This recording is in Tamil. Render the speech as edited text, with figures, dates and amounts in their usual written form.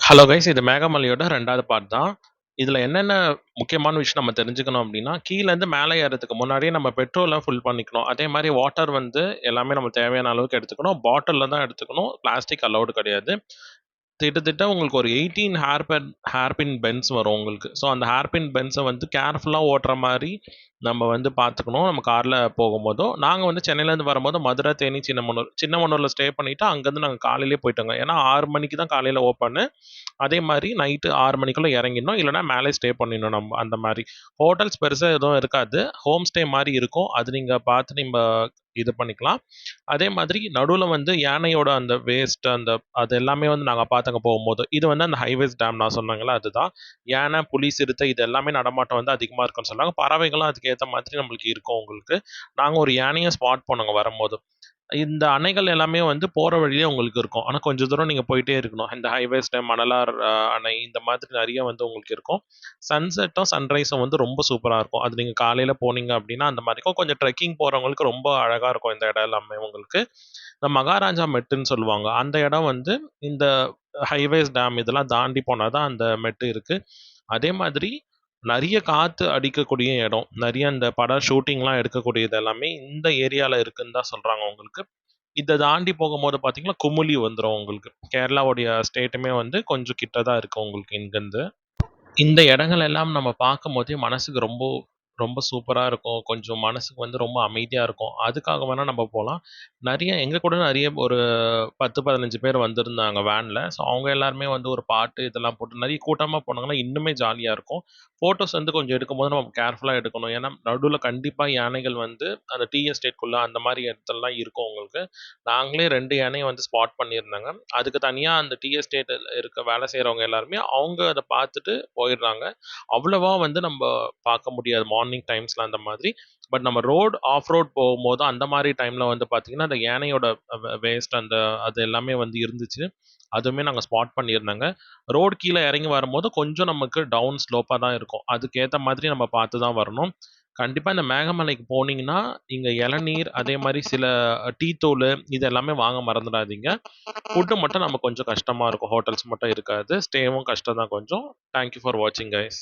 ஹலோ கைஸ், இது மேகமலையோட 2வது பார்ட் தான். இதுல என்னென்ன முக்கியமான விஷயம் நம்ம தெரிஞ்சுக்கணும் அப்டின்னா, கீழேருந்து மேலே ஏறதுக்கு முன்னாடியே நம்ம பெட்ரோல ஃபுல் பண்ணிக்கணும். அதே மாரி வாட்டர் வந்து எல்லாமே நம்ம தேவையான அளவுக்கு எடுத்துக்கணும். பாட்டில்ல தான் எடுத்துக்கணும். பிளாஸ்டிக் அலவுட் கிடையாது. கிட்டத்தட்ட உங்களுக்கு ஒரு 18 ஹேர்பின் பெண்ட்ஸ் வரும் உங்களுக்கு. ஸோ அந்த ஹேர்பின் பெண்ட்ஸை வந்து கேர்ஃபுல்லாக ஓட்டுற மாதிரி நம்ம வந்து பார்த்துக்கணும். நம்ம காரில் போகும்போதும் நாங்கள் வந்து சென்னையிலேருந்து வரும்போது மதுரை, தேனி, சின்னமனூரில் ஸ்டே பண்ணிவிட்டு அங்கேருந்து நாங்கள் காலையிலேயே போயிட்டோங்க. ஏன்னா 6 மணிக்கு தான் காலையில் ஓப்பனு. அதே மாதிரி நைட்டு 6 மணிக்குள்ளே இறங்கிடணும். இல்லைனா மேலே ஸ்டே பண்ணிடணும் நம்ம அந்த மாதிரி. ஹோட்டல்ஸ் பெருசாக எதுவும் இருக்காது. ஹோம் ஸ்டே மாதிரி இருக்கும். அது நீங்கள் பார்த்து இது பண்ணிக்கலாம். அதே மாதிரி நடுவுல வந்து யானையோட அந்த வேஸ்ட் அது எல்லாமே வந்து நாங்க பார்த்தோங்க போகும்போது. இது வந்து அந்த ஹைவேஸ் டேம் நான் சொன்னேங்கல்ல அதுதான். யானை, புலி, சிறுத்தை இது எல்லாமே நடமாட்டம் வந்து அதிகமா இருக்குன்னு சொன்னாங்க. பறவைகளும் அதுக்கு ஏத்த மாதிரி நம்மளுக்கு இருக்கும் உங்களுக்கு. நாங்க ஒரு யானைய ஸ்பாட் பண்ணோங்க வரும்போது. இந்த அணைகள் எல்லாமே வந்து போற வழியே உங்களுக்கு இருக்கும். ஆனா கொஞ்சம் தூரம் நீங்க போயிட்டே இருக்கணும். இந்த ஹைவேஸ் டேம், மணலார் அணை இந்த மாதிரி நெறைய வந்து உங்களுக்கு இருக்கும். சன்செட்டும், சன்ரைஸும் வந்து ரொம்ப சூப்பரா இருக்கும். அது நீங்க காலையில போனீங்க அப்டின்னா அந்த மாரி இருக்கும். கொஞ்சம் ட்ரெக்கிங் போறவங்களுக்கு ரொம்ப அழகா இருக்கும் இந்த இடம் எல்லாமே உங்களுக்கு. இந்த மகாராஜா மெட்டுன்னு சொல்லுவாங்க. அந்த இடம் வந்து இந்த ஹைவேஸ் டேம் இதெல்லாம் தாண்டி போனா தான் அந்த மெட்டு இருக்கு. அதே மாதிரி நெறைய காத்து அடிக்கக்கூடிய இடம். நெறைய இந்த படம் ஷூட்டிங்லாம் எடுக்கக்கூடியது எல்லாமே இந்த ஏரியால இருக்குன்னு தான் சொல்றாங்க உங்களுக்கு. இத தாண்டி போகும்போது பார்த்தீங்கன்னா, குமுளி வந்துரும் உங்களுக்கு. கேரளாவுடைய ஸ்டேட்டுமே வந்து கொஞ்சம் கிட்ட தான் இருக்கு உங்களுக்கு இங்கருந்து. இந்த இடங்கள் எல்லாம் நம்ம பார்க்கும்போதே மனசுக்கு ரொம்ப ரொம்ப சூப்பரா இருக்கும். கொஞ்சம் மனசுக்கு வந்து ரொம்ப அமைதியா இருக்கும். அதுக்காக வேணா நம்ம போலாம். எங்க கூட நெறைய ஒரு 10, 15 பேர் வந்திருந்தாங்க வேன்ல. ஸோ அவங்க எல்லாருமே வந்து ஒரு பாட்டு இதெல்லாம் போட்டு நெறைய கூட்டமா போனாங்கன்னா இன்னுமே ஜாலியா இருக்கும். ஃபோட்டோஸ் வந்து கொஞ்சம் எடுக்கும்போது நம்ம கேர்ஃபுல்லா எடுக்கணும். ஏன்னா நடுவுல கண்டிப்பா யானைகள் வந்து அந்த டீ எஸ்டேட்குள்ள அந்த மாரி இடத்துலலாம் இருக்கும் உங்களுக்கு. நாங்களே 2 யானைய வந்து ஸ்பாட் பண்ணியிருந்தாங்க. அதுக்கு தனியா அந்த டீ எஸ்டேட்ல இருக்க வேலை செய்றவங்க எல்லாருமே அவங்க அத பார்த்துட்டு போயிடுறாங்க. அவ்வளவா வந்து நம்ப பார்க்க முடியாது மார்னிங் டைம்ஸ்ல அந்த மாதிரி. பட் நம்ம ஆஃப் ரோட் போகும்போது அந்த மாரி டைம்ல வந்து பார்த்தீங்கன்னா, அந்த யானையோட வேஸ்ட் அது எல்லாமே வந்து இருந்துச்சு. அதுவுமே நாங்க ஸ்பாட் பண்ணியிருந்தோங்க. ரோடு கீழ இறங்கி வரும்போது கொஞ்சம் நமக்கு டவுன் ஸ்லோப்பா தான் இருக்கும். அதுக்கேத்த மாதிரி நம்ம பார்த்து தான் வரணும். கண்டிப்பா இந்த மேகமலைக்கு போனீங்கன்னா, இங்க இளநீர், அதே மாரி சில டீ தூளு இது எல்லாமே வாங்க மறந்துடாதீங்க. ஃபுட்டு மட்டும் நம்ம கொஞ்சம் கஷ்டமா இருக்கும். ஹோட்டல்ஸ் மட்டும் இருக்காது. ஸ்டேவும் கஷ்டம் தான் கொஞ்சம். தேங்க் யூ ஃபார் வாட்சிங் கைஸ்.